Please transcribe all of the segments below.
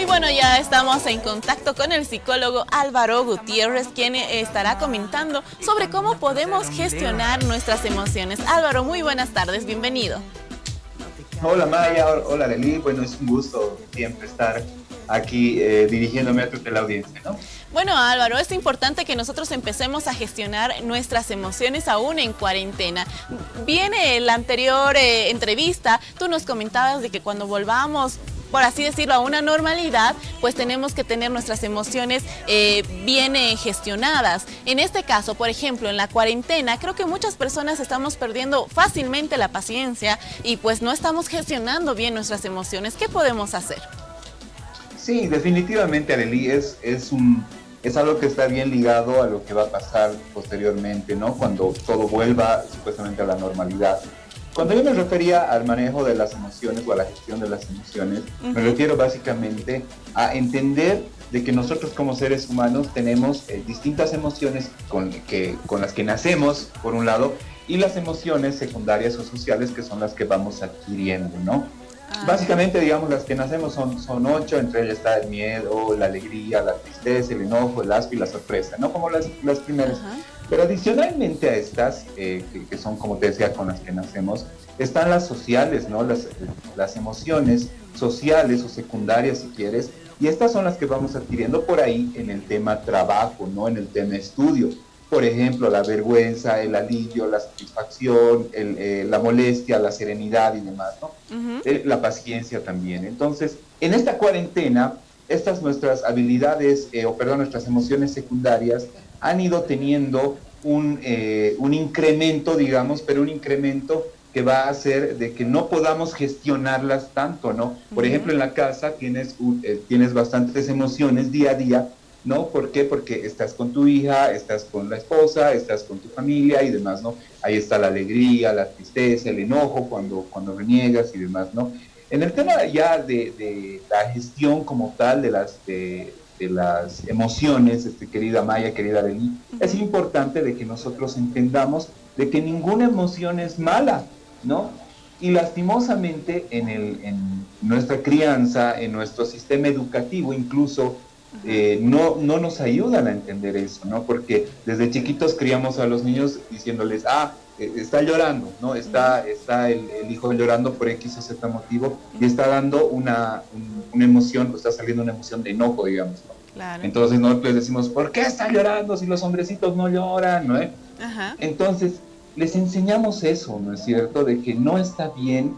Y bueno, ya estamos en contacto con el psicólogo Álvaro Gutiérrez, quien estará comentando sobre cómo podemos gestionar nuestras emociones. Álvaro, muy buenas tardes, bienvenido. Hola Maya, hola Leli, bueno, es un gusto siempre estar aquí dirigiéndome a tu teleaudiencia, ¿no? Bueno, Álvaro, es importante que nosotros empecemos a gestionar nuestras emociones aún en cuarentena. Viene la anterior entrevista, tú nos comentabas de que cuando volvamos, por así decirlo, a una normalidad, pues tenemos que tener nuestras emociones bien gestionadas. En este caso, por ejemplo, en la cuarentena, creo que muchas personas estamos perdiendo fácilmente la paciencia y pues no estamos gestionando bien nuestras emociones. ¿Qué podemos hacer? Sí, definitivamente, Arely, es algo que está bien ligado a lo que va a pasar posteriormente, ¿no? Cuando todo vuelva supuestamente a la normalidad. Cuando yo me refería al manejo de las emociones o a la gestión de las emociones, me refiero básicamente a entender de que nosotros como seres humanos tenemos distintas emociones con las que nacemos, por un lado, y las emociones secundarias o sociales que son las que vamos adquiriendo, ¿no? Básicamente, digamos, las que nacemos son 8, entre ellas está el miedo, la alegría, la tristeza, el enojo, el asco y la sorpresa, ¿no? Como las primeras. Pero adicionalmente a estas, que son, como te decía, con las que nacemos, están las sociales, ¿no? Las emociones sociales o secundarias, si quieres, y estas son las que vamos adquiriendo por ahí en el tema trabajo, ¿no? En el tema estudio. Por ejemplo, la vergüenza, el alivio, la satisfacción, la molestia, la serenidad y demás, ¿no? La paciencia también. Entonces, en esta cuarentena, estas nuestras habilidades, nuestras emociones secundarias han ido teniendo un incremento, digamos, pero un incremento que va a hacer de que no podamos gestionarlas tanto, ¿no? Por ejemplo, en la casa tienes bastantes emociones día a día, ¿no? ¿Por qué? Porque estás con tu hija, estás con la esposa, estás con tu familia y demás, ¿no? Ahí está la alegría, la tristeza, el enojo cuando reniegas y demás, ¿no? En el tema ya de la gestión como tal de las emociones, querida Maya, querida Beni, es importante de que nosotros entendamos de que ninguna emoción es mala, ¿no? Y lastimosamente en nuestra crianza, en nuestro sistema educativo incluso, no nos ayudan a entender eso, ¿no? Porque desde chiquitos criamos a los niños diciéndoles, está llorando, ¿no? Está el hijo llorando por X o Z motivo y está dando una emoción, o está saliendo una emoción de enojo, digamos, ¿no? Claro. Entonces nosotros les decimos, ¿por qué está llorando si los hombrecitos no lloran, ¿no? Entonces les enseñamos eso, ¿no es cierto? De que no está bien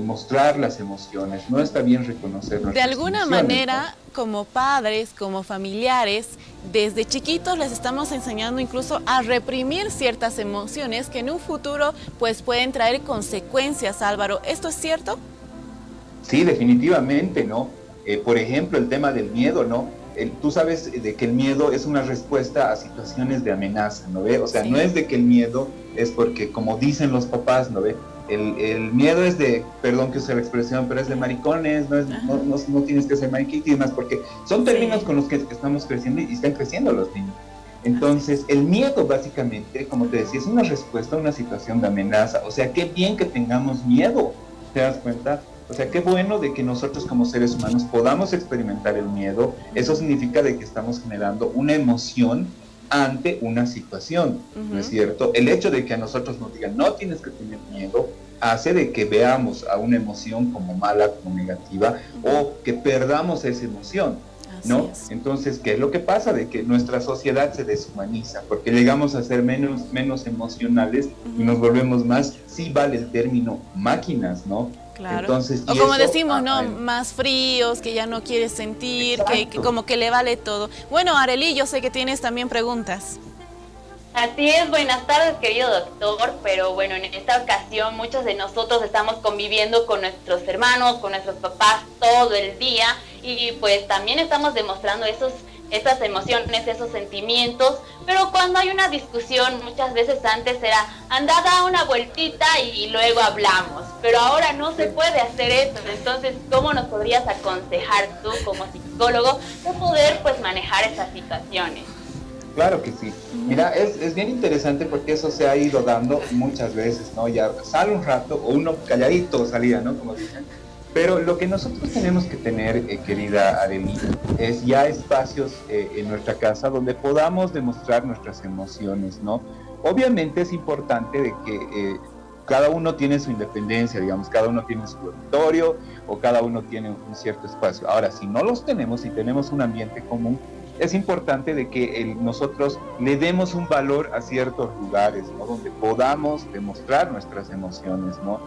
mostrar las emociones, no está bien reconocer nuestras emociones. De alguna manera, ¿no? Como padres, como familiares, desde chiquitos les estamos enseñando incluso a reprimir ciertas emociones que en un futuro pues pueden traer consecuencias, Álvaro. ¿Esto es cierto? Sí, definitivamente, ¿no? Por ejemplo, el tema del miedo, ¿no? Tú sabes de que el miedo es una respuesta a situaciones de amenaza, ¿no ve? O sea, no es de que el miedo es porque, como dicen los papás, ¿no ve? El miedo es de, perdón que use la expresión, pero es de maricones, no tienes que ser mariquita y demás, porque son términos con los que estamos creciendo y están creciendo los niños. Entonces, el miedo básicamente, como te decía, es una respuesta a una situación de amenaza. O sea, qué bien que tengamos miedo, ¿te das cuenta? O sea, qué bueno de que nosotros como seres humanos podamos experimentar el miedo. Eso significa de que estamos generando una emoción ante una situación, ¿no es cierto? El hecho de que a nosotros nos digan, no tienes que tener miedo, hace de que veamos a una emoción como mala, como negativa, o que perdamos esa emoción, ¿no? Entonces, ¿qué es lo que pasa? De que nuestra sociedad se deshumaniza, porque llegamos a ser menos emocionales y nos volvemos más, sí vale el término, máquinas, ¿no? Claro. Entonces, o como decimos, ¿no? Más fríos, que ya no quieres sentir, que como que le vale todo. Bueno, Arely, yo sé que tienes también preguntas. Así es, buenas tardes, querido doctor, pero bueno, en esta ocasión muchos de nosotros estamos conviviendo con nuestros hermanos, con nuestros papás todo el día y pues también estamos demostrando esas emociones, esos sentimientos, pero cuando hay una discusión, muchas veces antes era, anda, da una vueltita y luego hablamos, pero ahora no se puede hacer eso. Entonces, ¿cómo nos podrías aconsejar tú como psicólogo de poder pues manejar esas situaciones? Claro que sí. Mira, es bien interesante porque eso se ha ido dando muchas veces, ¿no? Ya sale un rato o uno calladito salía, ¿no? Como dicen. Pero lo que nosotros tenemos que tener, querida Arely, es ya espacios en nuestra casa donde podamos demostrar nuestras emociones, ¿no? Obviamente es importante de que cada uno tiene su independencia, digamos, cada uno tiene su dormitorio o cada uno tiene un cierto espacio. Ahora, si no los tenemos, si tenemos un ambiente común, es importante de que nosotros le demos un valor a ciertos lugares, ¿no? Donde podamos demostrar nuestras emociones, ¿no?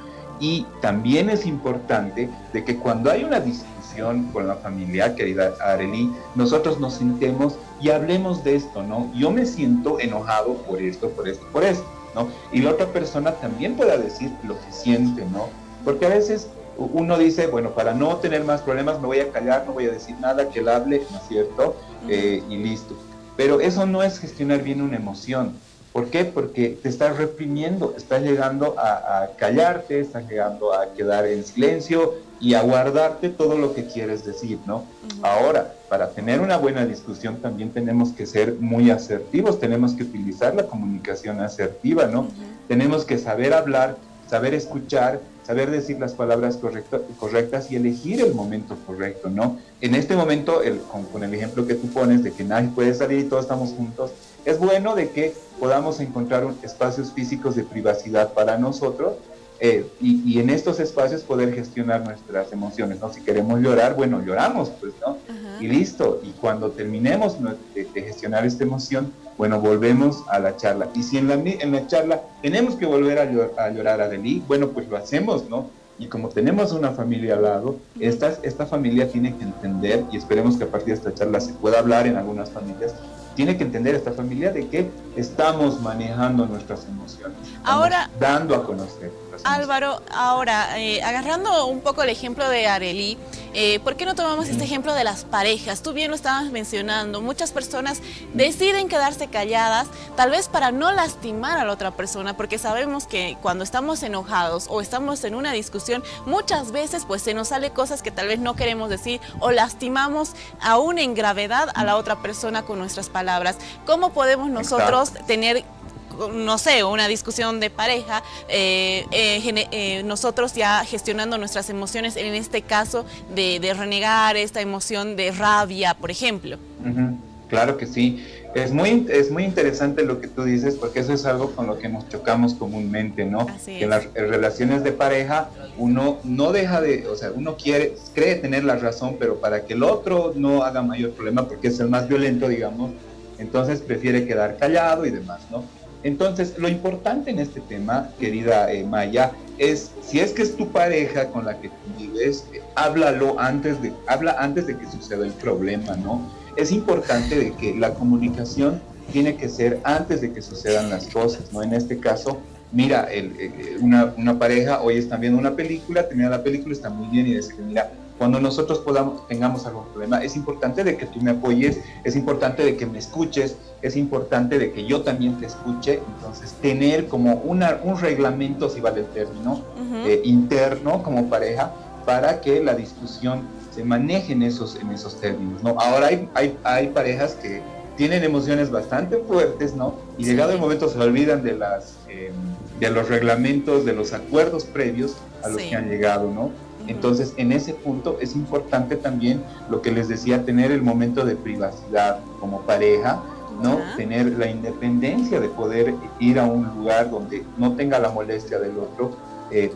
Y también es importante de que cuando hay una discusión con la familia, querida Arely, nosotros nos sentemos y hablemos de esto, ¿no? Yo me siento enojado por esto, por esto, por esto, ¿no? Y la otra persona también pueda decir lo que siente, ¿no? Porque a veces uno dice, bueno, para no tener más problemas me voy a callar, no voy a decir nada, que él hable, ¿no es cierto? Y listo. Pero eso no es gestionar bien una emoción. ¿Por qué? Porque te estás reprimiendo, estás llegando a callarte, estás llegando a quedar en silencio y a guardarte todo lo que quieres decir, ¿no? Ahora, para tener una buena discusión también tenemos que ser muy asertivos, tenemos que utilizar la comunicación asertiva, ¿no? Tenemos que saber hablar, saber escuchar, saber decir las palabras correctas y elegir el momento correcto, ¿no? En este momento, con el ejemplo que tú pones de que nadie puede salir y todos estamos juntos, es bueno de que podamos encontrar espacios físicos de privacidad para nosotros y en estos espacios poder gestionar nuestras emociones, ¿no? Si queremos llorar, bueno, lloramos, pues, ¿no? Y listo. Y cuando terminemos de gestionar esta emoción, bueno, volvemos a la charla. Y si en la charla tenemos que volver a llorar a Arely, bueno, pues lo hacemos, ¿no? Y como tenemos una familia al lado, esta familia tiene que entender, y esperemos que a partir de esta charla se pueda hablar en algunas familias, tiene que entender esta familia de que estamos manejando nuestras emociones, ahora dando a conocer. Álvaro, ahora, agarrando un poco el ejemplo de Arely, ¿por qué no tomamos este ejemplo de las parejas? Tú bien lo estabas mencionando, muchas personas deciden quedarse calladas, tal vez para no lastimar a la otra persona, porque sabemos que cuando estamos enojados o estamos en una discusión, muchas veces pues se nos sale cosas que tal vez no queremos decir o lastimamos aún en gravedad a la otra persona con nuestras palabras. ¿Cómo podemos nosotros tener, no sé, una discusión de pareja, nosotros ya gestionando nuestras emociones, en este caso de renegar esta emoción de rabia, por ejemplo? Claro que sí. Es muy interesante lo que tú dices, porque eso es algo con lo que nos chocamos comúnmente, ¿no? Que en las relaciones de pareja uno no deja de, o sea, uno cree tener la razón, pero para que el otro no haga mayor problema, porque es el más violento, digamos, entonces prefiere quedar callado y demás, ¿no? Entonces, lo importante en este tema, querida Maya, es, si es que es tu pareja con la que convives, habla antes de que suceda el problema, ¿no? Es importante de que la comunicación tiene que ser antes de que sucedan las cosas, ¿no? En este caso, mira, una pareja hoy están viendo una película, termina la película, está muy bien y dice que mira, cuando nosotros tengamos algún problema, es importante de que tú me apoyes, es importante de que me escuches, es importante de que yo también te escuche. Entonces, tener como un reglamento, si vale el término, interno como pareja, para que la discusión se maneje en esos términos, ¿no? Ahora hay parejas que tienen emociones bastante fuertes, ¿no? Y llegado el momento se olvidan de los reglamentos, de los acuerdos previos a los que han llegado, ¿no? Entonces, en ese punto es importante también lo que les decía, tener el momento de privacidad como pareja, ¿no? Tener la independencia de poder ir a un lugar donde no tenga la molestia del otro,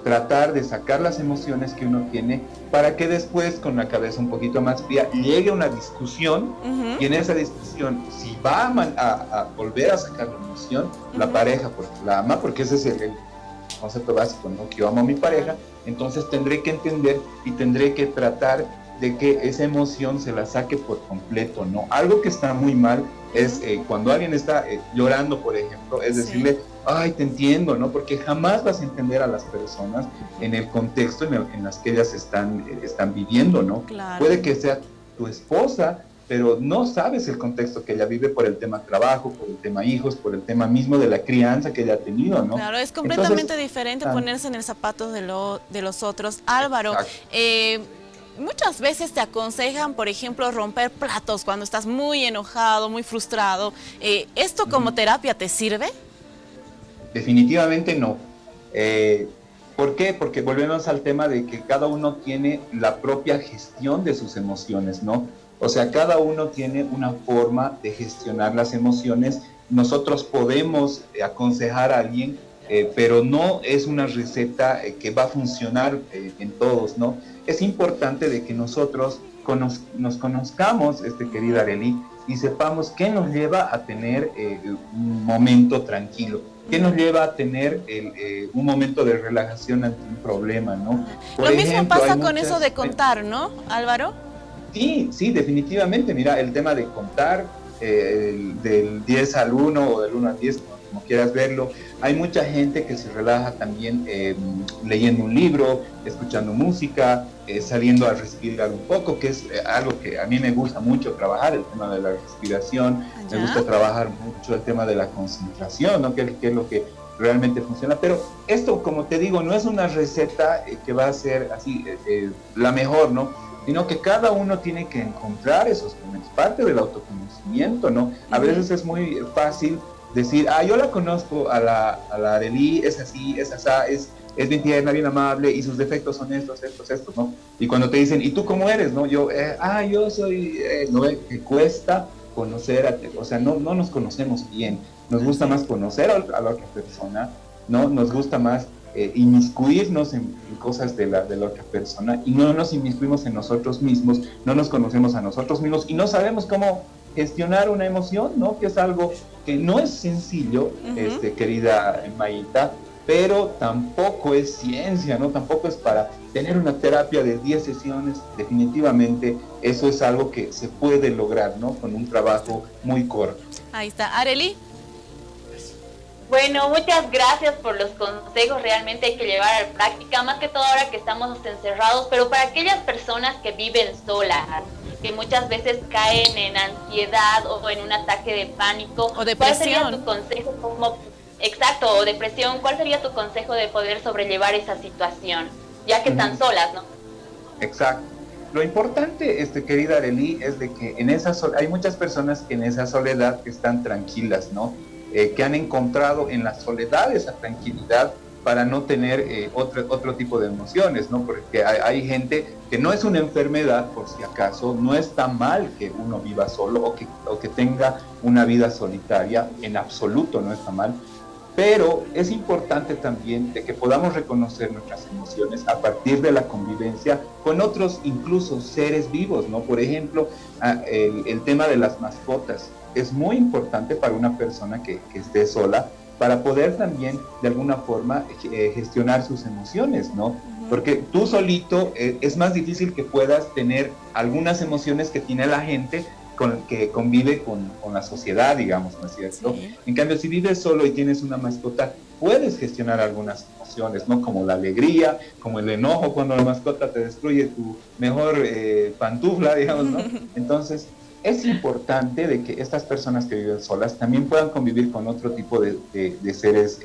tratar de sacar las emociones que uno tiene para que después, con la cabeza un poquito más fría, llegue una discusión y en esa discusión, si va a volver a sacar la emoción, la pareja, porque la ama, porque ese es el concepto básico, ¿no? Que yo amo a mi pareja, entonces tendré que entender y tendré que tratar de que esa emoción se la saque por completo, ¿no? Algo que está muy mal es cuando alguien está llorando, por ejemplo, es decirle, ay, te entiendo, ¿no? Porque jamás vas a entender a las personas en el contexto en las que ellas están viviendo, ¿no? Claro. Puede que sea tu esposa, pero no sabes el contexto que ella vive por el tema trabajo, por el tema hijos, por el tema mismo de la crianza que ella ha tenido, ¿no? Claro, es completamente diferente ponerse en el zapato de los otros. Álvaro, muchas veces te aconsejan, por ejemplo, romper platos cuando estás muy enojado, muy frustrado. ¿Esto como terapia te sirve? Definitivamente no. ¿Por qué? Porque volvemos al tema de que cada uno tiene la propia gestión de sus emociones, ¿no? O sea, cada uno tiene una forma de gestionar las emociones. Nosotros podemos aconsejar a alguien, pero no es una receta que va a funcionar en todos, ¿no? Es importante de que nosotros nos conozcamos, querida Arely, y sepamos qué nos lleva a tener un momento tranquilo, qué nos lleva a tener un momento de relajación ante un problema, ¿no? Lo mismo pasa con eso de contar, ¿no, Álvaro? Sí, sí, definitivamente. Mira, el tema de contar del 10 al 1 o del 1 al 10, como quieras verlo. Hay mucha gente que se relaja también leyendo un libro, escuchando música, saliendo a respirar un poco, que es algo que a mí me gusta mucho trabajar, el tema de la respiración. Me gusta trabajar mucho el tema de la concentración, ¿no? Que es lo que realmente funciona. Pero esto, como te digo, no es una receta que va a ser así la mejor, ¿no? Sino que cada uno tiene que encontrar esos momentos, parte del autoconocimiento, ¿no? A veces es muy fácil decir, yo la conozco a la Arely, es así, es asá, es bien tierna, bien amable, y sus defectos son estos, ¿no? Y cuando te dicen, ¿y tú cómo eres? ¿No? Yo soy, ¿no? Que cuesta conocer, o sea, no nos conocemos bien, nos gusta más conocer a la otra persona, ¿no? Nos gusta más inmiscuirnos en cosas de la otra persona, y no nos inmiscuimos en nosotros mismos, no nos conocemos a nosotros mismos y no sabemos cómo gestionar una emoción, ¿no? Que es algo que no es sencillo, querida Mayita, pero tampoco es ciencia, ¿no? Tampoco es para tener una terapia de 10 sesiones. Definitivamente eso es algo que se puede lograr, ¿no? Con un trabajo muy corto. Ahí está. Arely. Bueno, muchas gracias por los consejos, realmente hay que llevar a la práctica, más que todo ahora que estamos encerrados, pero para aquellas personas que viven solas, que muchas veces caen en ansiedad o en un ataque de pánico, o depresión. ¿Cuál sería tu consejo exacto, o depresión, cuál sería tu consejo de poder sobrellevar esa situación, ya que están solas, ¿no? Exacto. Lo importante, querida Arely, es de que hay muchas personas que en esa soledad están tranquilas, ¿no? Que han encontrado en la soledad esa tranquilidad para no tener otro tipo de emociones, ¿no? Porque hay gente que no es una enfermedad, por si acaso, no está mal que uno viva solo o que tenga una vida solitaria, en absoluto no está mal, pero es importante también de que podamos reconocer nuestras emociones a partir de la convivencia con otros, incluso seres vivos, ¿no? Por ejemplo, el tema de las mascotas es muy importante para una persona que esté sola, para poder también de alguna forma gestionar sus emociones, ¿no? Porque tú solito es más difícil que puedas tener algunas emociones que tiene la gente que convive con la sociedad, digamos, ¿no es cierto? Sí. En cambio, si vives solo y tienes una mascota, puedes gestionar algunas emociones, ¿no? Como la alegría, como el enojo cuando la mascota te destruye tu mejor pantufla, digamos, ¿no? Entonces, es importante de que estas personas que viven solas también puedan convivir con otro tipo de seres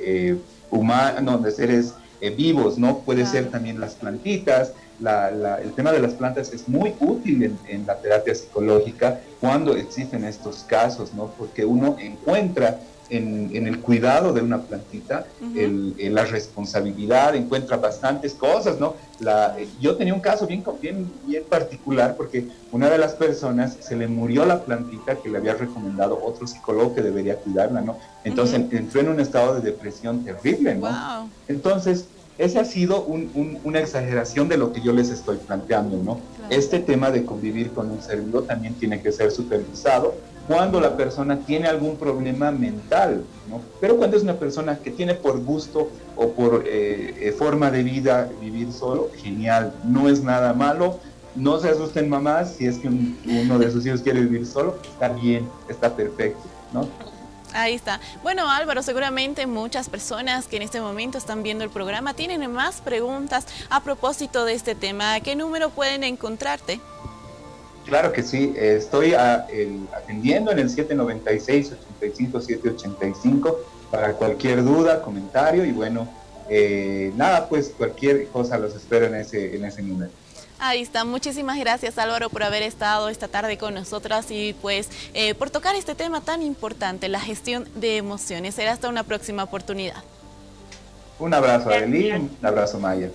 humanos, de seres vivos, ¿no? Puede ser también las plantitas. El tema de las plantas es muy útil en la terapia psicológica cuando existen estos casos, ¿no? Porque uno encuentra en el cuidado de una plantita la responsabilidad, encuentra bastantes cosas, ¿no? Yo tenía un caso bien particular porque una de las personas se le murió la plantita que le había recomendado otro psicólogo que debería cuidarla, ¿no? Entonces entró en un estado de depresión terrible, ¿no? Wow. Entonces, esa ha sido una exageración de lo que yo les estoy planteando, ¿no? Claro. Este tema de convivir con un ser vivo también tiene que ser supervisado cuando la persona tiene algún problema mental, ¿no? Pero cuando es una persona que tiene por gusto o por forma de vida vivir solo, genial, no es nada malo. No se asusten mamás, si es que uno de sus hijos quiere vivir solo, está bien, está perfecto, ¿no? Ahí está. Bueno, Álvaro, seguramente muchas personas que en este momento están viendo el programa tienen más preguntas a propósito de este tema. ¿A qué número pueden encontrarte? Claro que sí, estoy atendiendo en el 796-85-785 para cualquier duda, comentario y bueno, nada, pues cualquier cosa los espero en ese número. Ahí está. Muchísimas gracias, Álvaro, por haber estado esta tarde con nosotras y pues por tocar este tema tan importante, la gestión de emociones. Será hasta una próxima oportunidad. Un abrazo, Arely, Gracias. un abrazo, Maya.